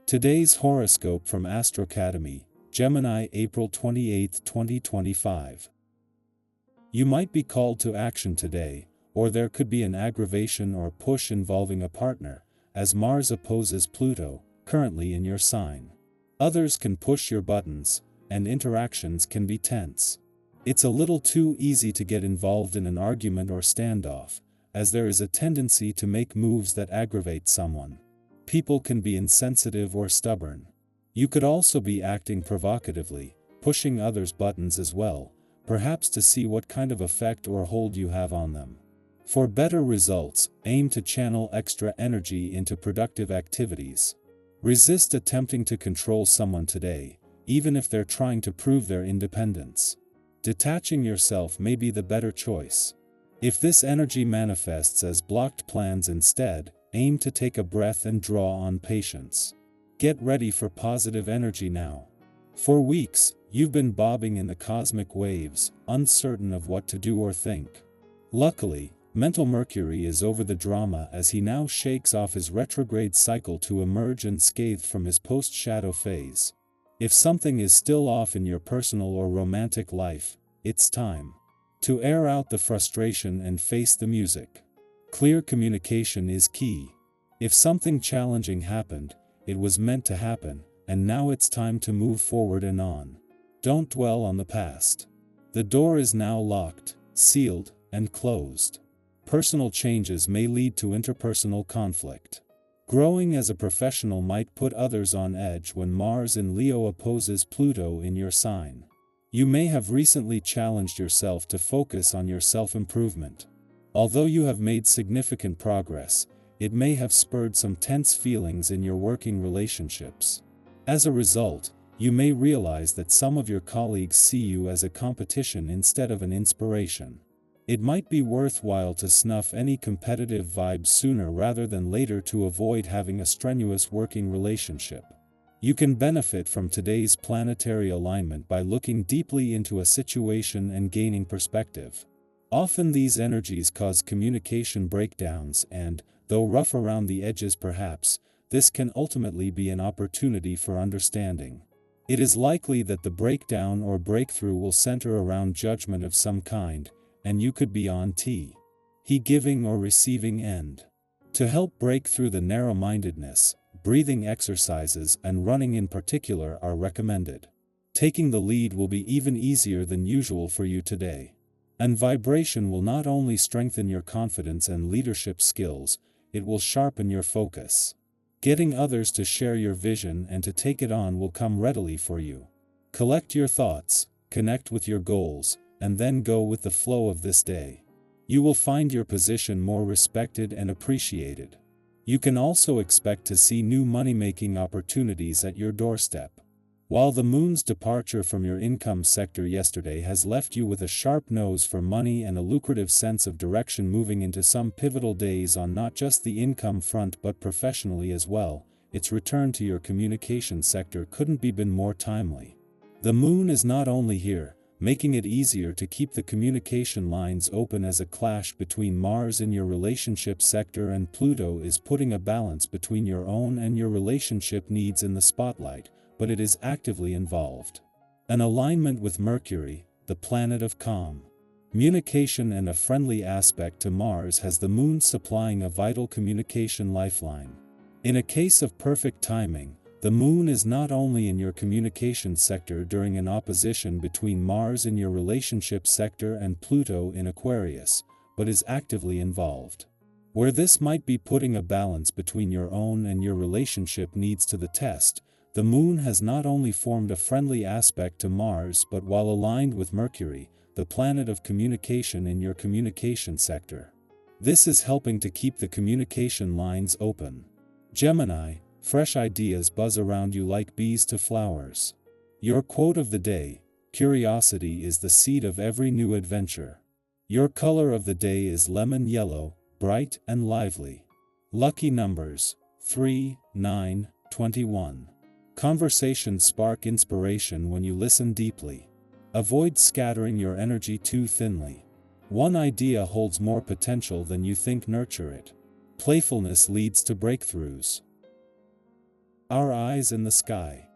Today's horoscope from Academy, Gemini, April 28, 2025. You might be called to action today, or there could be an aggravation or push involving a partner, as Mars opposes Pluto, currently in your sign. Others can push your buttons, and interactions can be tense. It's a little too easy to get involved in an argument or standoff, as there is a tendency to make moves that aggravate someone. People can be insensitive or stubborn. You could also be acting provocatively, pushing others' buttons as well, perhaps to see what kind of effect or hold you have on them. For better results, aim to channel extra energy into productive activities. Resist attempting to control someone today, even if they're trying to prove their independence. Detaching yourself may be the better choice. If this energy manifests as blocked plans instead, aim to take a breath and draw on patience. Get ready for positive energy now. For weeks, you've been bobbing in the cosmic waves, uncertain of what to do or think. Luckily, mental Mercury is over the drama as he now shakes off his retrograde cycle to emerge unscathed from his post-shadow phase. If something is still off in your personal or romantic life, it's time to air out the frustration and face the music. Clear communication is key. If something challenging happened, it was meant to happen, and now it's time to move forward and on. Don't dwell on the past. The door is now locked, sealed, and closed. Personal changes may lead to interpersonal conflict. Growing as a professional might put others on edge when Mars in Leo opposes Pluto in your sign. You may have recently challenged yourself to focus on your self-improvement. Although you have made significant progress, it may have spurred some tense feelings in your working relationships. As a result, you may realize that some of your colleagues see you as a competition instead of an inspiration. It might be worthwhile to snuff any competitive vibes sooner rather than later to avoid having a strenuous working relationship. You can benefit from today's planetary alignment by looking deeply into a situation and gaining perspective. Often these energies cause communication breakdowns and, though rough around the edges perhaps, this can ultimately be an opportunity for understanding. It is likely that the breakdown or breakthrough will center around judgment of some kind, and you could be on he giving or receiving end. To help break through the narrow-mindedness, breathing exercises and running in particular are recommended. Taking the lead will be even easier than usual for you today. And vibration will not only strengthen your confidence and leadership skills, it will sharpen your focus. Getting others to share your vision and to take it on will come readily for you. Collect your thoughts, connect with your goals, and then go with the flow of this day. You will find your position more respected and appreciated. You can also expect to see new money-making opportunities at your doorstep. While the moon's departure from your income sector yesterday has left you with a sharp nose for money and a lucrative sense of direction moving into some pivotal days on not just the income front but professionally as well, its return to your communication sector couldn't be been more timely. The moon is not only here, making it easier to keep the communication lines open as a clash between Mars in your relationship sector and Pluto is putting a balance between your own and your relationship needs in the spotlight, but it is actively involved. An alignment with Mercury, the planet of calm, communication and a friendly aspect to Mars has the moon supplying a vital communication lifeline. In a case of perfect timing, the moon is not only in your communication sector during an opposition between Mars in your relationship sector and Pluto in Aquarius, but is actively involved. Where this might be putting a balance between your own and your relationship needs to the test, the moon has not only formed a friendly aspect to Mars but while aligned with Mercury, the planet of communication in your communication sector. This is helping to keep the communication lines open. Gemini, fresh ideas buzz around you like bees to flowers. Your quote of the day: curiosity is the seed of every new adventure. Your color of the day is lemon yellow, bright and lively. Lucky numbers: 3, 9, 21. Conversations spark inspiration when you listen deeply. Avoid scattering your energy too thinly. One idea holds more potential than you think. Nurture it. Playfulness leads to breakthroughs. Our eyes in the sky.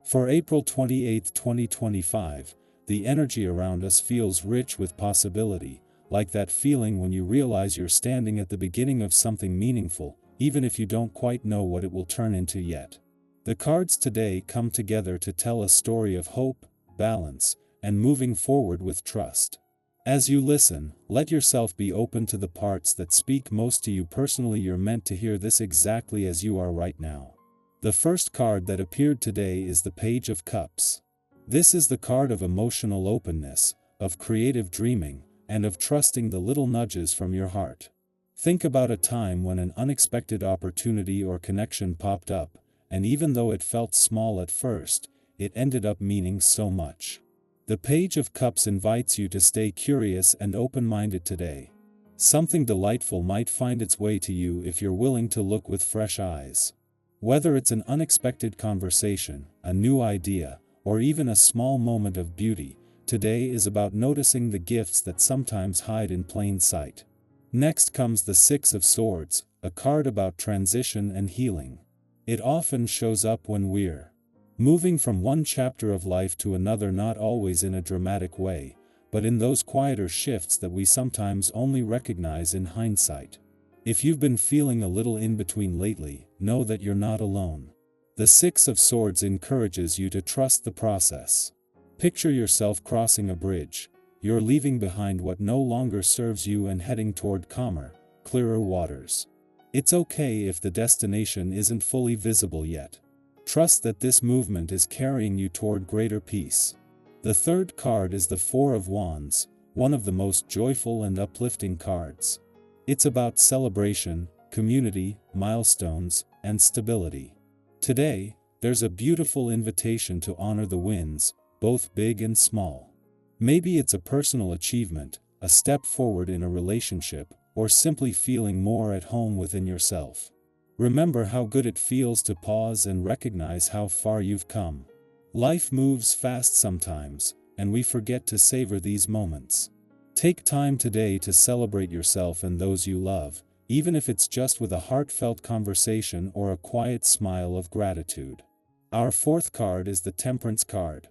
For April 28, 2025, the energy around us feels rich with possibility, like that feeling when you realize you're standing at the beginning of something meaningful, even if you don't quite know what it will turn into yet. The cards today come together to tell a story of hope, balance, and moving forward with trust. As you listen, let yourself be open to the parts that speak most to you personally. You're meant to hear this exactly as you are right now. The first card that appeared today is the Page of Cups. This is the card of emotional openness, of creative dreaming, and of trusting the little nudges from your heart. Think about a time when an unexpected opportunity or connection popped up, and even though it felt small at first, it ended up meaning so much. The Page of Cups invites you to stay curious and open-minded today. Something delightful might find its way to you if you're willing to look with fresh eyes. Whether it's an unexpected conversation, a new idea, or even a small moment of beauty, today is about noticing the gifts that sometimes hide in plain sight. Next comes the Six of Swords, a card about transition and healing. It often shows up when we're moving from one chapter of life to another, not always in a dramatic way, but in those quieter shifts that we sometimes only recognize in hindsight. If you've been feeling a little in between lately, know that you're not alone. The Six of Swords encourages you to trust the process. Picture yourself crossing a bridge. You're leaving behind what no longer serves you and heading toward calmer, clearer waters. It's okay if the destination isn't fully visible yet. Trust that this movement is carrying you toward greater peace. The third card is the Four of Wands, one of the most joyful and uplifting cards. It's about celebration, community, milestones, and stability. Today, there's a beautiful invitation to honor the wins, both big and small. Maybe it's a personal achievement, a step forward in a relationship, or simply feeling more at home within yourself. Remember how good it feels to pause and recognize how far you've come. Life moves fast sometimes, and we forget to savor these moments. Take time today to celebrate yourself and those you love, even if it's just with a heartfelt conversation or a quiet smile of gratitude. Our fourth card is the Temperance card.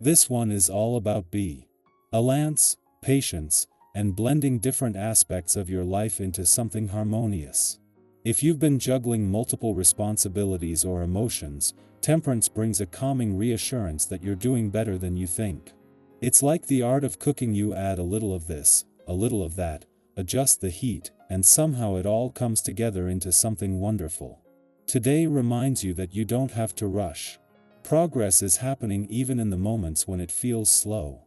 This one is all about balance, patience, and blending different aspects of your life into something harmonious. If you've been juggling multiple responsibilities or emotions, Temperance brings a calming reassurance that you're doing better than you think. It's like the art of cooking. You add a little of this, a little of that, adjust the heat, and somehow it all comes together into something wonderful. Today reminds you that you don't have to rush. Progress is happening even in the moments when it feels slow.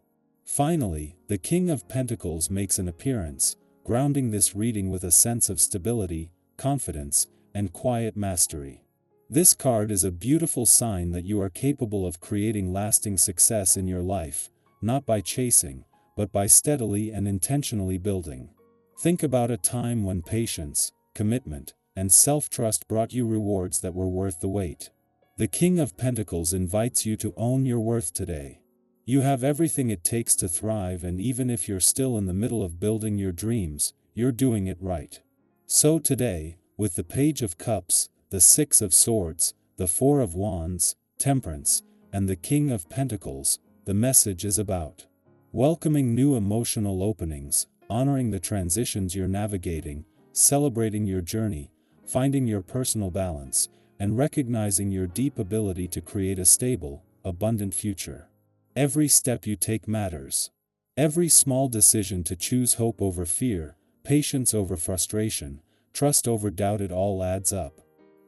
Finally, the King of Pentacles makes an appearance, grounding this reading with a sense of stability, confidence, and quiet mastery. This card is a beautiful sign that you are capable of creating lasting success in your life, not by chasing, but by steadily and intentionally building. Think about a time when patience, commitment, and self-trust brought you rewards that were worth the wait. The King of Pentacles invites you to own your worth today. You have everything it takes to thrive, and even if you're still in the middle of building your dreams, you're doing it right. So today, with the Page of Cups, the Six of Swords, the Four of Wands, Temperance, and the King of Pentacles, the message is about welcoming new emotional openings, honoring the transitions you're navigating, celebrating your journey, finding your personal balance, and recognizing your deep ability to create a stable, abundant future. Every step you take matters. Every small decision to choose hope over fear, patience over frustration, trust over doubt, it all adds up.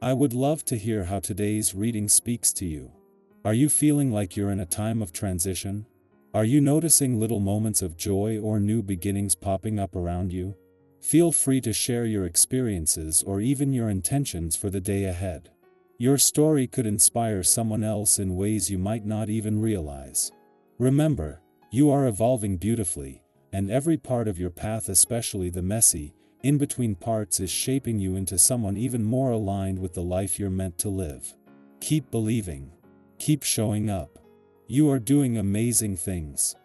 I would love to hear how today's reading speaks to you. Are you feeling like you're in a time of transition? Are you noticing little moments of joy or new beginnings popping up around you? Feel free to share your experiences or even your intentions for the day ahead. Your story could inspire someone else in ways you might not even realize. Remember, you are evolving beautifully, and every part of your path, especially the messy, in-between parts, is shaping you into someone even more aligned with the life you're meant to live. Keep believing. Keep showing up. You are doing amazing things.